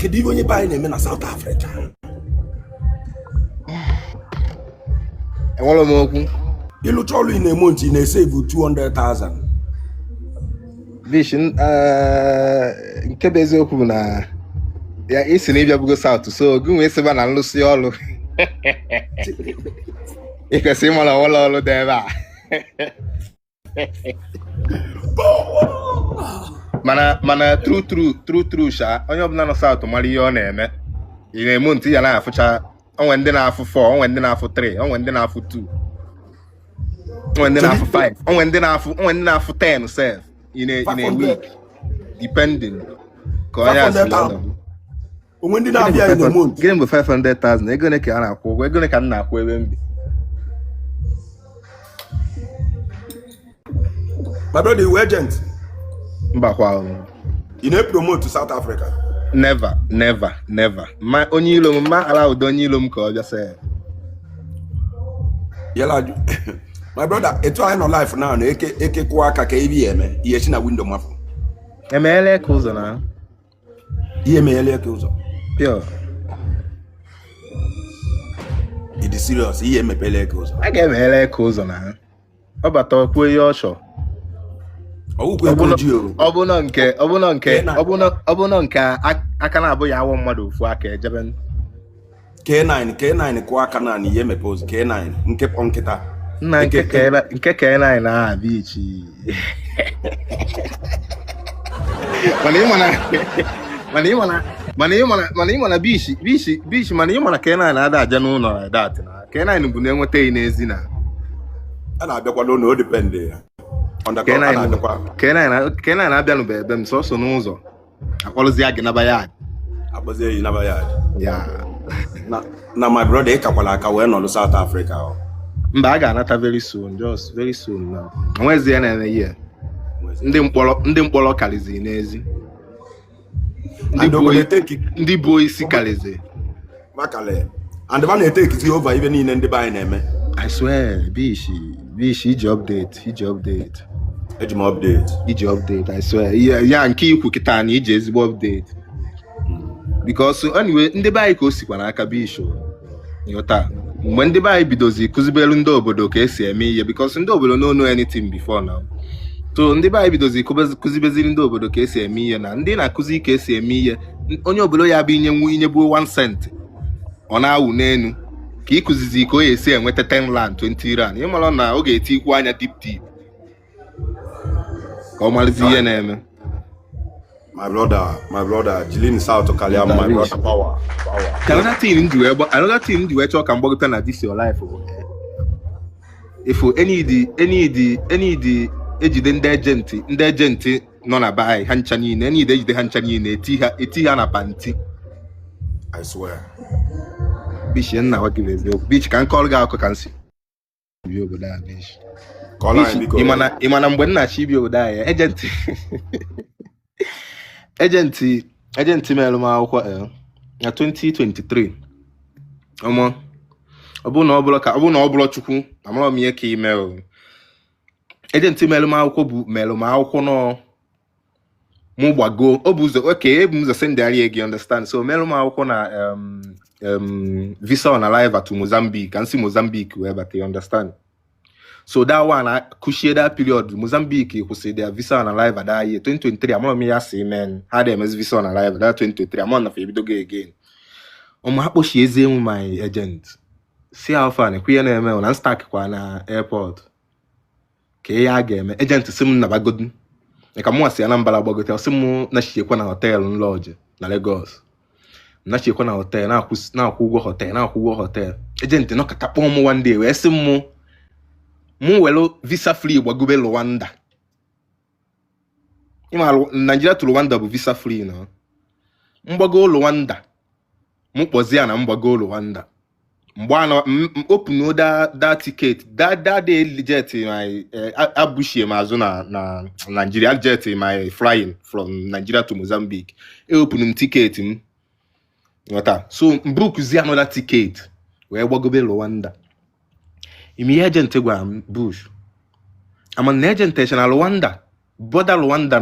kedu ibe onye banyị na-eme na South Africa? Enwere m okwu. Ịlụcha ọlụ ị na-eme ntị na-esevu 200,000. Bish, nke bụ eziokwu bụ na ya isi na ịbịa bugo South, so gị nwee sịba na nlụsị ọlụ ịkwesị ịmara ọwụla ọlụ dị ebe a. mana true sha onye ọbụla nọ South mara ihe ọ na-eme. Ị na-eme ntị ya na-afụcha, onwe ndị na-afụ 4, onwe ndị na-afụ 3, onwe ndị na-afụ 2, onwe ndị na-afụ 5, onwe ndị na-afụ 10 self in a week, depending. Onwe ndị na-abịa in a month. Gịnị bụ 500,000? Ego ne ka a na-akwụ ụgwọ, ego ne ka m na-akwụ ebe m bi. My brother, you agent? Mbakwa. You know promote to South Africa? Never. Ma onye ilo m ma ala udo onye ilo m ka ọ bịa sị. Yela. My brother, etu anyị nọ life now na eke kwụọ aka ka ebi eme ihe si na window mapụ. Emeela ka ụzọ na. Ihe emeela ka ụzọ. Pure. It is serious. Ihe emepela ka ụzọ. A ga-emeela ka ụzọ na. Ọ bata kwuo ihe ọchọ. Ọbụna nke aka na-abụ ya awọ mmadụ ofu aka ejebe. K9 kwụọ aka na ihe emepe ụzọ. K9 nke kpọ nkịta. Nna nke K9 na bichi. Mana ịma na bichi mana ịma na K9 na-ada aja n'ụlọ dat na K9 bụ na-enweta n'ezi na. A na-abịakwa n'ụlọ o depend ya. K9 na-abịanụ bụ ebe m sọsọ n'ụzọ. Akpọrọzi ya gị naba ya. Akpọzie ya naba ya. Ya. Na my brother ịkakwala aka wee nọlụ South Africa. Mba, a ga-anata very soon, just very soon now. Nwezi ya na-eme ihe. Ndị mkpọrọ kalizi n'ezi. Ndị bụ isi kalizi. Makale. And the na-ete ekiti over even niile ndị banyị na-eme. I swear, Bish, iji update. Eji m update. Iji update, I swear. Ya nke ikwu kịta na iji ezigbo update. Because anyway, ndị banyị ka o sikwa n'aka Bish. Nyota. Mgbe ndị banyị bidozi kụzibelu ndị obodo ka esi eme ihe, because ndị obodo no know anything before now. So ndị banyị bidozi kụzibeziri ndị obodo ka esi eme ihe, na ndị na-akụzi ka esi eme ihe, onye obodo ya bụ inye buo 1 cent. Ọ na-awụ n'enu ka ịkụzizi ka o esi enweta 10 rand 20 rand. Ị mara na ọ ga-eti ikwu anya deep ka ọ malizi ihe na-eme. My brother, Jilin South Okalia, my brother, power. Another thing ndị wee chọọ ka mgbagota na this your life. If any ejide ndị agenti nọ na bai ha ncha niile, ejide ha ncha niile eti ha na panti. I swear. Bish nna wa give eziokwu. Bish ka nkọrọ gị akụkọ ka nsi. Bi obodo a Bish. Ịmana mgbe nna chi bi obodo a agenti mere m akwụkwọ na 2023. Ọ bụ na ọ bụrụ Chukwu, amara m ihe ka ime. Agenti mere m akwụkwọ nọ mụ gbago. Ọ bụ ụzọ ebu m ụzọ sendari gị, understand? So mere m akwụkwọ na visa on arrival to Mozambique, and see Mozambique where but you understand. So that one kushie that period Mozambique could say their visa on arrival that year 2023. I'm not me say man had them as visa on arrival that 2023. I'm not for go again. Hapo she is my agent. See how far na kuye na eme on stack kwa na airport. Ke ya game agent sim na bagodun. E ka mo asi Anambra gbagote sim na shie na hotel lodge na Lagos. Na chekwa na hotel na-akwụ ụgwọ hotel agent no katakpọ m one day wee sị mụ welo visa free gbagobe Rwanda. Ịma Nigeria to Rwanda bụ visa free na mgbago Rwanda mụ kpọzie na mgbago Rwanda mgbe ana open that ticket that day jet my abushie mazụ na Nigeria jet my flying from Nigeria to Mozambique open ticket m. So mbrukuzi another ticket wee gbagobe Rwanda. Imi agent gwa Bush. Ama na agent na Rwanda, border Rwanda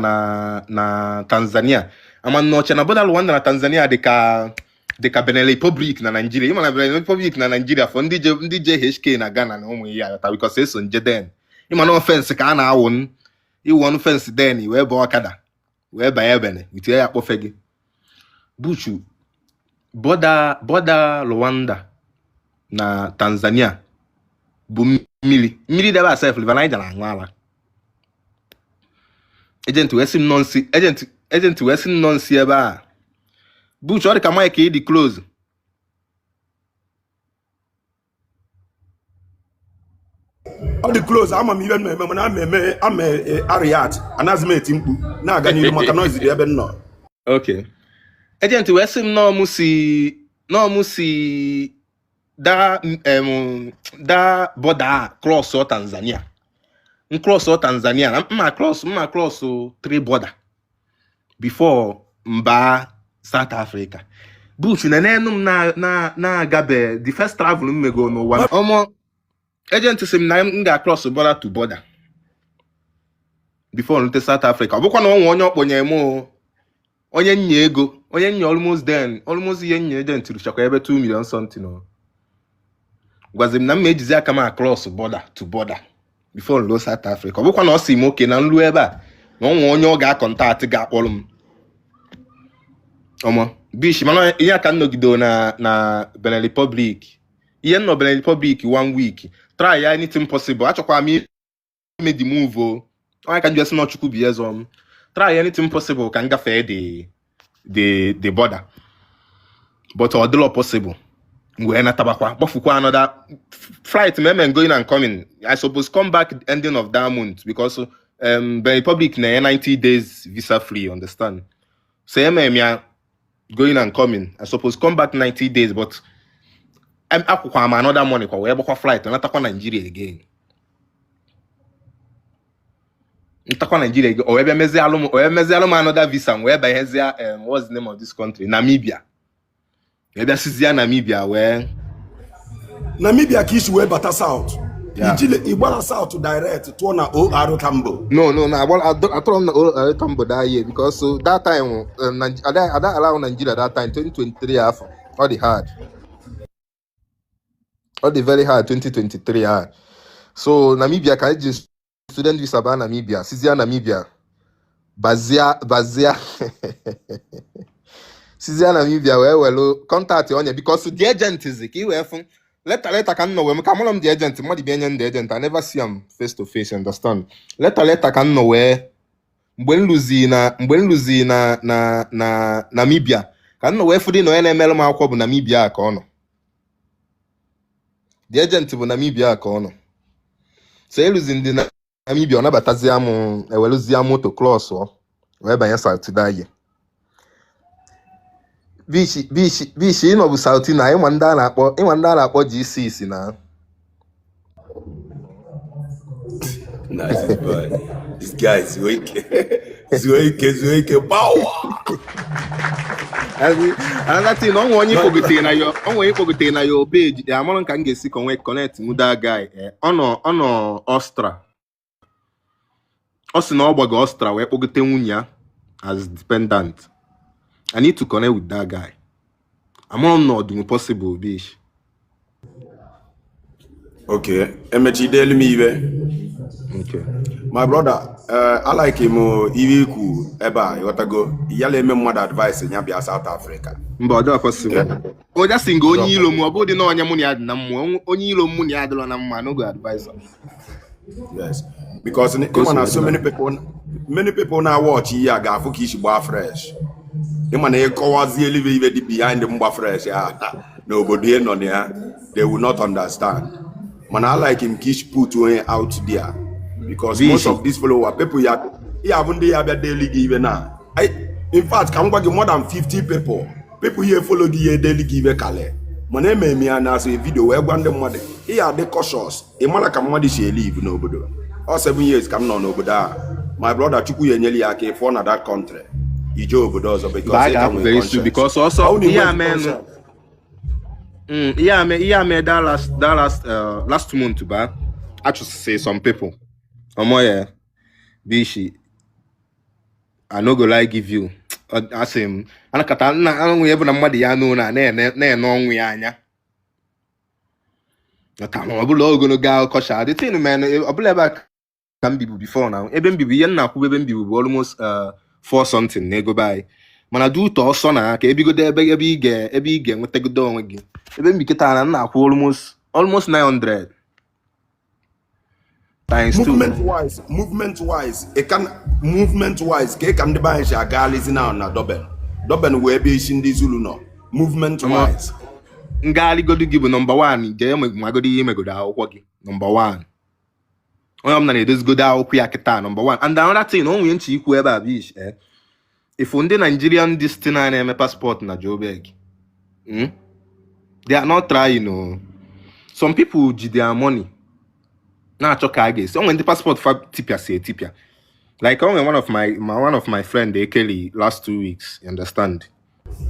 na Tanzania. ama noche na border Rwanda na Tanzania dịka Benin Republic na Nigeria. Ịma na Benin Republic na Nigeria for ndị JHK na Ghana na ụmụ ya yata because eso nje den. Ịma na offense ka a na-awụ iwon fence den wee baa ọkada wee banye Benin witie ya kpọfe gị. Buchu border Rwanda na Tanzania bụ mmiri debe asef River Niger na aṅụ ala. Agent wee sị m nọ nsi ebe a. Buch ọ dị ka Mike ịdị close. Ọ dị close ama m ihe mmemme mana ama Ariat anaghịzi m eti mkpu na-aga n'ihu maka noise dị ebe m nọ. Okay. Agent wee sị m nọ mụ si da border cross Tanzania. Cross Tanzania na mma cross 3 border before mba South Africa. Buch na nenu m na-agabe the first travel m mego n'ụwa. Ọmọ agent sị m na m ga-cross border to border before nte South Africa. Ọ bụkwa na onye ọkpọnye m onye nye ego onye nye almost ihe nye agent ruchakwa ebe 2 million something o. Gwazi m na m ejizi aka m cross border to border before nlo South Africa. Ọ bụkwa na ọ sị m oke na nlu ebe a na onye ọ ga-akọntaktị ga-akpọrọ m. Ọmọ bish mana ihe aka nnọgido na Benin Republic. Ihe nọ Benin Republic 1 week. Try anything possible. Achọkwa m ime the move o. Onye ka njesi n'Chukwu bi ezo m. Try anything possible ka ngafee the border. But ọ dịlọ possible. Wee natabakwa gbafukwa another flight me going and coming. I suppose come back ending of that month because Benin Republic na 90 days visa free, understand? So ya going and coming. I suppose come back 90 days, but I'm akwụkwa am another money kwa wee gbakwa flight natakwa Nigeria again. Natakwa Nigeria again. O wee mezi alum another visa wee by hezia what's the name of this country? Namibia. Maybe Sizia Namibia where Namibia kish wee bata south. Igbala south to direct to na OR Tambo. No, I told them OR Tambo that year because so that time I don't allow Nigeria that time 2023 half all the hard. All the very hard 2023 hard. So Namibia can just student visa ba Namibia, Sizia Namibia. Bazia Sizia Namibia well contact on you because the agent is the key from letter can know when come on the agent, more the agent. I never see him face to face, understand? Letter can know where when losing na Namibia. Can know where for the no NML Malcolm Namibia corner. The agent of Namibia corner. Say losing the Namibia na bataziamo eweluziamo to close or whereby answer to die. Bishi no bu South na ịnwanda na-akpọ G6 na. Nice boy. This guy is Zoike power. Another thing, onye kpogete na your page. Ya amara ka m ga-esi connect with that guy. Ono Ostra. O si na ọ gbago Ostra wee kpogete nwunye ya as dependent. I need to connect with that guy. I'm not doing possible, bish. Okay. Emechi deli mi Okay. My brother, I like him. Iwiku eba yotago. Yale me more advice nya bia South Africa. But that possible. O just sing onye ilo mu obodi na onye mu ni ad na mu. Onye ilo mu ni adlo na mu no go advise. Yes. Because so many people now watch here ga afu kishi gba fresh. Ịma na ịkọwazi elive ive dị behind mgba fresh ya n'obodo ị nọ na ya, they will not understand. Mana I like him kish put onye out there because most of these followers people ya have ndị ya bịa daily give na. In fact, ka m gwa gị more than 50 people here follow gị daily give kale. Mana eme ya na so video wee gwa ndị mmadụ ya dị cautious. Ị mara ka mmadụ si live n'obodo. All 7 years ka m nọ n'obodo a. My brother Chukwu ya enyeli ya aka ịfọ na that country. Job does because very soon because also man that last month ba I just say some people bishi I no go like give you asị m anakọta nna anụ ebe na mmadụ ya nụ na-ene ọnwụ ya anya ọ bụla ogologo akụkọ sha the thing man ọ bụla ebe ka m bibu before na ebe m bibu ihe nna akwụ ebe m bibu bụ almost 4 something na ego be mana du ụtọ ọsọ na aka ebigodo ebe ị ga-enwetagodo onwe gị ebe m biketa na nna akwụ almost 900 times 2 movement wise ka ndị be anyị si agalizi na Durban wee ebe isi ndị Zulu nọ movement wise ngaligodo gị bụ nọmba 1 jee magodo ihe megodo akwụkwọ gị nọmba 1 onye ọbụla na-edozigodo akwụkwọ ya kịta nọmba 1 and another thing o nwere nche ikwu ebe a bish ifu ndị Nigerian destin na-eme passport na Joburg they are not trying some people ji their money na-achọ ka a ga-esi onwe ndị passport fa tipia si etipia like onwe one of my friend Ekeli last 2 weeks you understand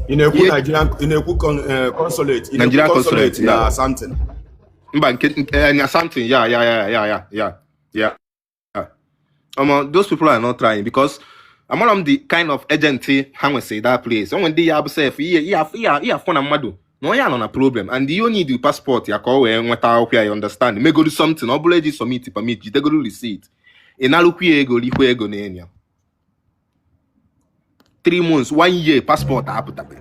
na-ekwu consulate Nigerian consulate na something mba nke na something yeah those people are not trying because among them the kind of agency ha nwesị that place onwe ndị ya bụ sef ihe afọ na mmadụ na onye anọ na problem and you need the passport ya ka o wee nweta akwụkwọ ya you understand megoro something ọ bụla eji submit permit jidegoro receipt ị narụkwu ya ego likwa ego na-enye 3 months 1 year passport apụtabe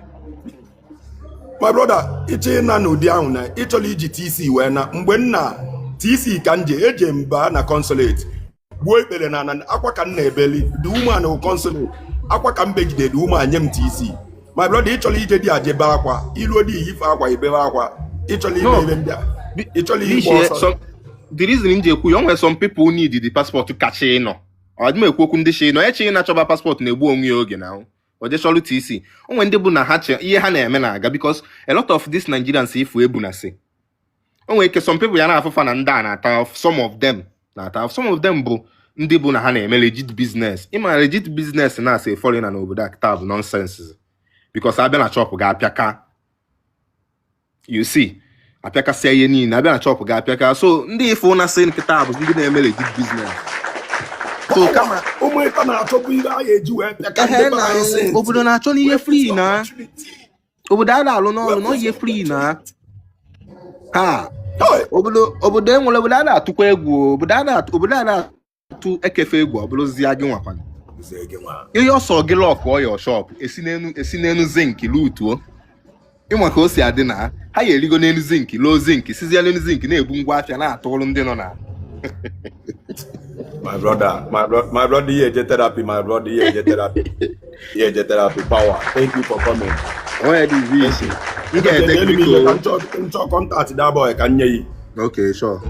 my brother iche na n'ụdị ahụ na ịchọrọ iji TC wee na mgbe nna TC ka eje mba na consulate gbuo ikpere na akwa ka nna ebeli the woman o consulate akwa ka mbegide the woman nye m TC my brother ịchọrọ ije dị ajebe akwa iluo dị ife akwa ibebe akwa ịchọrọ ime ebe ndị a ịchọrọ igbo ọsọ the reason m ji ekwu ya nwere some people need the passport kacha ịnọ ọ dị m ekwu okwu ndị shi ịnọ echi na-achọba passport na-egbu onwe ya oge na ojechọlụ TC onwe ndị bụ na ha ihe ha na-eme na-aga because a lot of these Nigerians ifu ebu na si onwe ike some people ya na-afụfa na ndị a na-ata some of them bụ ndị bụ na ha na-eme legit business ịma legit business na-asị foreigner n'obodo a taa bụ nonsense because abịa na chọpụ ga-apịaka you see apịakasịa ihe niile abịa na chọpụ ga-apịaka so ndị ifu na sị nkịta bụ ndị na-eme legit business so kama ụmụịta na-achọpụ ihe a ga-eji wee pịaka ndị be anyị sị obodo na-achọ n'ihe free na obodo a na-alụ n'ọrụ na ihe free na ha obodo enwere obodo a na-atụkwa egwu obodo a na-atụ ekefe egwu ọ bụrụzie gị nwakwana ihe ọsọ gị lọkụ ọya shop esi n'enu zinc lutuo ịnwa ka o si adị na ha ya erigo n'enu zinc loo zinc sizie n'enu zinc na-ebu ngwa afịa na-atụrụ ndị nọ na my brother here je therapy power thank you for coming where do we see you get technical contact that boy can you okay sure